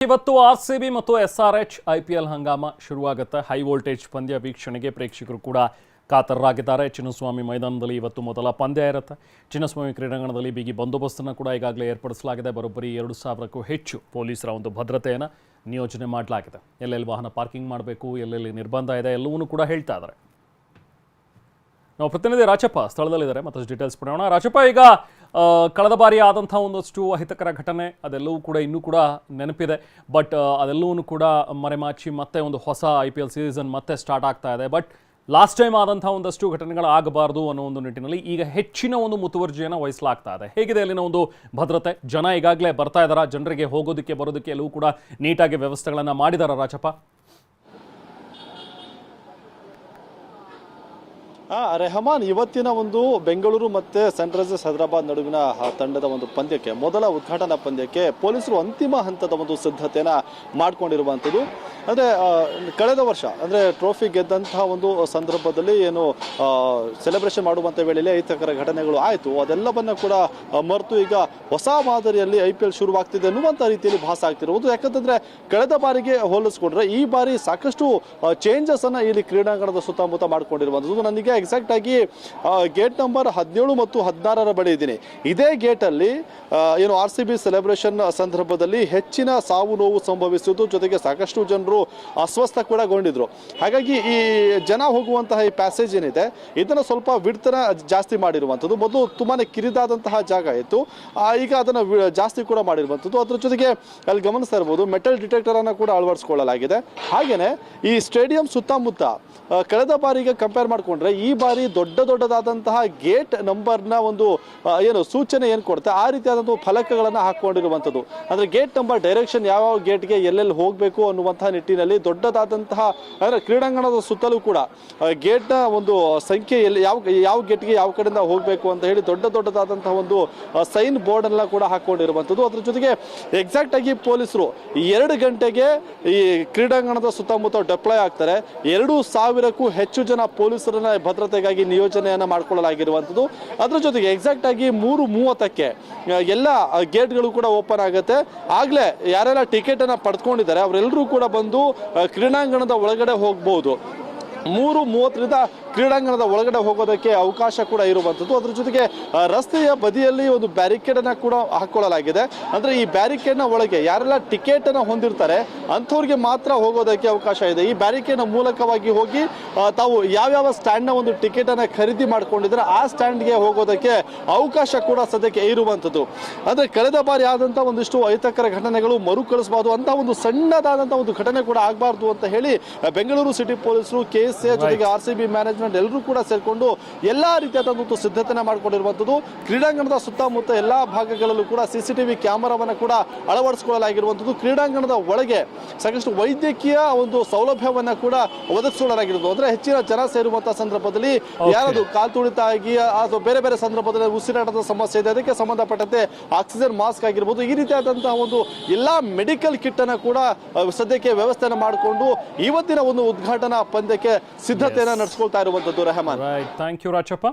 ಇವತ್ತು ಆರ್ಸಿಬಿ ಮತ್ತು SRH IPL Hungama ಶುರುವಾಗುತ್ತೆ. ಹೈ ವೋಲ್ಟೇಜ್ ಪಂದ್ಯ ವೀಕ್ಷಣೆಗೆ ಪ್ರೇಕ್ಷಕರು ಕೂಡ ಕಾತರರಾಗಿದ್ದಾರೆ. ಚಿನ್ನಸ್ವಾಮಿ ಮೈದಾನದಲ್ಲಿ ಇವತ್ತು ಮೊದಲ ಪಂದ್ಯ ಇರುತ್ತೆ. ಚಿನ್ನಸ್ವಾಮಿ ಕ್ರೀಡಾಂಗಣದಲ್ಲಿ ಬಿಗಿ ಬಂದೋಬಸ್ತನ್ನು ಕೂಡ ಈಗಾಗಲೇ ಏರ್ಪಡಿಸಲಾಗಿದೆ. ಬರೋಬ್ಬರಿ 2,000ಕ್ಕೂ ಹೆಚ್ಚು ಪೊಲೀಸರ ಒಂದು ಭದ್ರತೆಯನ್ನು ನಿಯೋಜನೆ ಮಾಡಲಾಗಿದೆ. ಎಲ್ಲೆಲ್ಲಿ ವಾಹನ ಪಾರ್ಕಿಂಗ್ ಮಾಡಬೇಕು, ಎಲ್ಲೆಲ್ಲಿ ನಿರ್ಬಂಧ ಇದೆ, ಎಲ್ಲವನ್ನೂ ಕೂಡ ಹೇಳ್ತಾ ಇದ್ದಾರೆ. ನಾವು ಪ್ರತಿನಿಧಿ ರಾಚಪ್ಪ ಸ್ಥಳದಲ್ಲಿದ್ದಾರೆ, ಮತ್ತಷ್ಟು ಡೀಟೇಲ್ಸ್ ಪಡೆಯೋಣ. ರಾಚಪ್ಪ, ಈಗ ಕಳೆದ ಬಾರಿ ಆದಂಥ ಒಂದಷ್ಟು ಅಹಿತಕರ ಘಟನೆ ಅದೆಲ್ಲವೂ ಕೂಡ ಇನ್ನೂ ಕೂಡ ನೆನಪಿದೆ. ಬಟ್ ಅದೆಲ್ಲವೂ ಕೂಡ ಮರೆಮಾಚಿ ಮತ್ತೆ ಒಂದು ಹೊಸ IPL ಸೀಸನ್ ಮತ್ತೆ ಸ್ಟಾರ್ಟ್ ಆಗ್ತಾ ಇದೆ. ಬಟ್ ಲಾಸ್ಟ್ ಟೈಮ್ ಆದಂಥ ಒಂದಷ್ಟು ಘಟನೆಗಳಾಗಬಾರ್ದು ಅನ್ನೋ ಒಂದು ನಿಟ್ಟಿನಲ್ಲಿ ಈಗ ಹೆಚ್ಚಿನ ಒಂದು ಮುತುವರ್ಜಿಯನ್ನು ವಹಿಸಲಾಗ್ತಾ ಇದೆ. ಹೇಗಿದೆ ಅಲ್ಲಿನ ಒಂದು ಭದ್ರತೆ? ಜನ ಈಗಾಗಲೇ ಬರ್ತಾ ಇದ್ದಾರಾ? ಜನರಿಗೆ ಹೋಗೋದಕ್ಕೆ ಬರೋದಕ್ಕೆ ಎಲ್ಲವೂ ಕೂಡ ನೀಟಾಗಿ ವ್ಯವಸ್ಥೆಗಳನ್ನು ಮಾಡಿದಾರ ರಾಚಪ್ಪ? ರೆಹಮಾನ್, ಇವತ್ತಿನ ಒಂದು ಬೆಂಗಳೂರು ಮತ್ತು ಸನ್ರೈಸರ್ಸ್ ಹೈದರಾಬಾದ್ ನಡುವಿನ ತಂಡದ ಒಂದು ಪಂದ್ಯಕ್ಕೆ, ಮೊದಲ ಉದ್ಘಾಟನಾ ಪಂದ್ಯಕ್ಕೆ ಪೊಲೀಸರು ಅಂತಿಮ ಹಂತದ ಒಂದು ಸಿದ್ಧತೆಯನ್ನು ಮಾಡಿಕೊಂಡಿರುವಂಥದ್ದು. ಅಂದರೆ ಕಳೆದ ವರ್ಷ ಅಂದರೆ ಟ್ರೋಫಿ ಗೆದ್ದಂತಹ ಒಂದು ಸಂದರ್ಭದಲ್ಲಿ ಏನು ಸೆಲೆಬ್ರೇಷನ್ ಮಾಡುವಂಥ ವೇಳೆಯಲ್ಲಿ ಅಹಿತಕರ ಘಟನೆಗಳು ಆಯಿತು. ಅದೆಲ್ಲವನ್ನು ಕೂಡ ಮರೆತು ಈಗ ಹೊಸ ಮಾದರಿಯಲ್ಲಿ IPL ಶುರುವಾಗ್ತಿದೆ ಅನ್ನುವಂಥ ರೀತಿಯಲ್ಲಿ ಭಾಸ ಆಗ್ತಿರುವುದು. ಯಾಕಂತಂದರೆ ಕಳೆದ ಬಾರಿಗೆ ಹೋಲಿಸ್ಕೊಂಡ್ರೆ ಈ ಬಾರಿ ಸಾಕಷ್ಟು ಚೇಂಜಸನ್ನು ಇಲ್ಲಿ ಕ್ರೀಡಾಂಗಣದ ಸುತ್ತಮುತ್ತ ಮಾಡಿಕೊಂಡಿರುವಂಥದ್ದು. ನನಗೆ ಎಕ್ಸಾಕ್ಟ್ ಆಗಿ ಗೇಟ್ ನಂಬರ್ 17 ಮತ್ತು 16 ಬಳಿ ಇದ್ದೀನಿ. ಇದೇ ಗೇಟಲ್ಲಿ ಏನು RCB ಸೆಲೆಬ್ರೇಷನ್ ಸಂದರ್ಭದಲ್ಲಿ ಹೆಚ್ಚಿನ ಸಾವು ನೋವು ಸಂಭವಿಸಿದ್ದು, ಜೊತೆಗೆ ಸಾಕಷ್ಟು ಜನರು ಅಸ್ವಸ್ಥ ಕೂಡ ಗೊಂಡಿದ್ರು. ಹಾಗಾಗಿ ಈ ಜನ ಹೋಗುವಂತಹ ಈ ಪ್ಯಾಸೇಜ್ ಏನಿದೆ ಇದನ್ನು ಸ್ವಲ್ಪ ವಿಡ್ತನ ಜಾಸ್ತಿ ಮಾಡಿರುವಂಥದ್ದು. ಮೊದಲು ತುಂಬಾ ಕಿರಿದಾದಂತಹ ಜಾಗ ಇತ್ತು, ಈಗ ಅದನ್ನು ಜಾಸ್ತಿ ಕೂಡ ಮಾಡಿರುವಂಥದ್ದು. ಅದರ ಜೊತೆಗೆ ಅಲ್ಲಿ ಗಮನಿಸ್ತಾ ಇರ್ಬೋದು, ಮೆಟಲ್ ಡಿಟೆಕ್ಟರ್ ಅನ್ನು ಕೂಡ ಅಳವಡಿಸಿಕೊಳ್ಳಲಾಗಿದೆ. ಹಾಗೆಯೇ ಈ ಸ್ಟೇಡಿಯಂ ಸುತ್ತಮುತ್ತ ಕಳೆದ ಬಾರಿಗೆ ಕಂಪೇರ್ ಮಾಡಿಕೊಂಡ್ರೆ ಈ ಬಾರಿ ದೊಡ್ಡದಾದಂತಹ ಗೇಟ್ ನಂಬರ್ನ ಒಂದು ಏನು ಸೂಚನೆ ಏನು ಕೊಡುತ್ತೆ ಆ ರೀತಿಯಾದಂತಹ ಫಲಕಗಳನ್ನು ಹಾಕೊಂಡಿರುವಂಥದ್ದು. ಅಂದರೆ ಗೇಟ್ ನಂಬರ್ ಡೈರೆಕ್ಷನ್ ಯಾವ ಗೇಟ್ಗೆ ಎಲ್ಲೆಲ್ಲಿ ಹೋಗಬೇಕು ಅನ್ನುವಂತಹ ನಿಟ್ಟಿನಲ್ಲಿ ದೊಡ್ಡದಾದಂತಹ ಅಂದರೆ ಕ್ರೀಡಾಂಗಣದ ಸುತ್ತಲೂ ಕೂಡ ಗೇಟ್ನ ಒಂದು ಸಂಖ್ಯೆಯಲ್ಲಿ ಯಾವ ಗೇಟ್ಗೆ ಯಾವ ಕಡೆಯಿಂದ ಹೋಗಬೇಕು ಅಂತ ಹೇಳಿ ದೊಡ್ಡದಾದಂತಹ ಒಂದು ಸೈನ್ ಬೋರ್ಡನ್ನು ಕೂಡ ಹಾಕೊಂಡಿರುವಂಥದ್ದು. ಅದ್ರ ಜೊತೆಗೆ ಎಕ್ಸಾಕ್ಟ್ ಆಗಿ ಪೊಲೀಸರು 2 ಗಂಟೆಗೆ ಈ ಕ್ರೀಡಾಂಗಣದ ಸುತ್ತಮುತ್ತ ಡಿಪ್ಲಾಯ್ ಆಗ್ತಾರೆ. 2,000ಕ್ಕೂ ಹೆಚ್ಚು ಜನ ಪೊಲೀಸರನ್ನ ಭದ್ರತೆಗಾಗಿ ನಿಯೋಜನೆಯನ್ನು ಮಾಡಿಕೊಳ್ಳಲಾಗಿರುವಂಥದ್ದು. ಅದರ ಜೊತೆಗೆ ಎಕ್ಸಾಕ್ಟ್ ಆಗಿ 3:30ಕ್ಕೆ ಎಲ್ಲ ಗೇಟ್ಗಳು ಕೂಡ ಓಪನ್ ಆಗುತ್ತೆ. ಆಗಲೇ ಯಾರೆಲ್ಲ ಟಿಕೆಟ್ ಅನ್ನು ಪಡೆದುಕೊಂಡಿದ್ದಾರೆ ಅವರೆಲ್ಲರೂ ಕೂಡ ಬಂದು ಕ್ರೀಡಾಂಗಣದ ಒಳಗಡೆ ಹೋಗ್ಬೋದು. 3:30ರಿಂದ ಕ್ರೀಡಾಂಗಣದ ಒಳಗಡೆ ಹೋಗೋದಕ್ಕೆ ಅವಕಾಶ ಕೂಡ ಇರುವಂಥದ್ದು. ಅದ್ರ ಜೊತೆಗೆ ರಸ್ತೆಯ ಬದಿಯಲ್ಲಿ ಒಂದು ಬ್ಯಾರಿಕೇಡ್ ಅನ್ನ ಕೂಡ ಹಾಕೊಳ್ಳಲಾಗಿದೆ. ಅಂದ್ರೆ ಈ ಬ್ಯಾರಿಕೇಡ್ನ ಒಳಗೆ ಯಾರೆಲ್ಲ ಟಿಕೆಟ್ ಅನ್ನು ಹೊಂದಿರ್ತಾರೆ ಅಂಥವ್ರಿಗೆ ಮಾತ್ರ ಹೋಗೋದಕ್ಕೆ ಅವಕಾಶ ಇದೆ. ಈ ಬ್ಯಾರಿಕೇಡ್ನ ಮೂಲಕವಾಗಿ ಹೋಗಿ ತಾವು ಯಾವ್ಯಾವ ಸ್ಟ್ಯಾಂಡ್ನ ಒಂದು ಟಿಕೆಟ್ ಅನ್ನ ಖರೀದಿ ಮಾಡ್ಕೊಂಡಿದ್ರೆ ಆ ಸ್ಟ್ಯಾಂಡ್ಗೆ ಹೋಗೋದಕ್ಕೆ ಅವಕಾಶ ಕೂಡ ಸದ್ಯಕ್ಕೆ ಇರುವಂಥದ್ದು. ಅಂದ್ರೆ ಕಳೆದ ಬಾರಿ ಆದಂಥ ಒಂದಿಷ್ಟು ಅಹಿತಕರ ಘಟನೆಗಳು ಮರುಕಳಿಸಬಾರ್ದು ಅಂತ ಒಂದು ಸಣ್ಣದಾದಂಥ ಒಂದು ಘಟನೆ ಕೂಡ ಆಗಬಾರ್ದು ಅಂತ ಹೇಳಿ ಬೆಂಗಳೂರು ಸಿಟಿ ಪೊಲೀಸರು, KSA ಜೊತೆಗೆ RCB ಮ್ಯಾನೇಜ್ಮೆಂಟ್ ಎಲ್ಲರೂ ಕೂಡ ಸೇರಿಕೊಂಡು ಎಲ್ಲಾ ರೀತಿಯಾದಂತಹ ಸಿದ್ಧತೆಯನ್ನು ಮಾಡಿಕೊಂಡಿರುವಂಥದ್ದು. ಕ್ರೀಡಾಂಗಣದ ಸುತ್ತಮುತ್ತ ಎಲ್ಲಾ ಭಾಗಗಳಲ್ಲೂ ಕೂಡ CCTV ಕ್ಯಾಮೆರಾವನ್ನು ಕೂಡ ಅಳವಡಿಸಿಕೊಳ್ಳಲಾಗಿರುವಂಥದ್ದು. ಕ್ರೀಡಾಂಗಣದ ಒಳಗೆ ಸಾಕಷ್ಟು ವೈದ್ಯಕೀಯ ಒಂದು ಸೌಲಭ್ಯವನ್ನು ಕೂಡ ಒದಗಿಸಿಕೊಳ್ಳಲಾಗಿರೋದು. ಅಂದ್ರೆ ಹೆಚ್ಚಿನ ಜನ ಸೇರುವಂತಹ ಸಂದರ್ಭದಲ್ಲಿ ಯಾರಾದರೂ ಕಾಲು ತುಳಿತ ಆಗಿ ಅಥವಾ ಬೇರೆ ಬೇರೆ ಸಂದರ್ಭದಲ್ಲಿ ಉಸಿರಾಟದ ಸಮಸ್ಯೆ ಇದೆ, ಅದಕ್ಕೆ ಸಂಬಂಧಪಟ್ಟಂತೆ ಆಕ್ಸಿಜನ್ ಮಾಸ್ಕ್ ಆಗಿರ್ಬೋದು, ಈ ರೀತಿಯಾದಂತಹ ಒಂದು ಎಲ್ಲಾ ಮೆಡಿಕಲ್ ಕಿಟ್ ಅನ್ನು ಕೂಡ ಸದ್ಯಕ್ಕೆ ವ್ಯವಸ್ಥೆಯನ್ನು ಮಾಡಿಕೊಂಡು ಇವತ್ತಿನ ಒಂದು ಉದ್ಘಾಟನಾ ಪಂದ್ಯಕ್ಕೆ ಸಿದ್ಧತೆಯನ್ನು ನಡೆಸಿಕೊಳ್ತಾ ಇರುವಂತದ್ದು. Rehman, thank you Rachappa.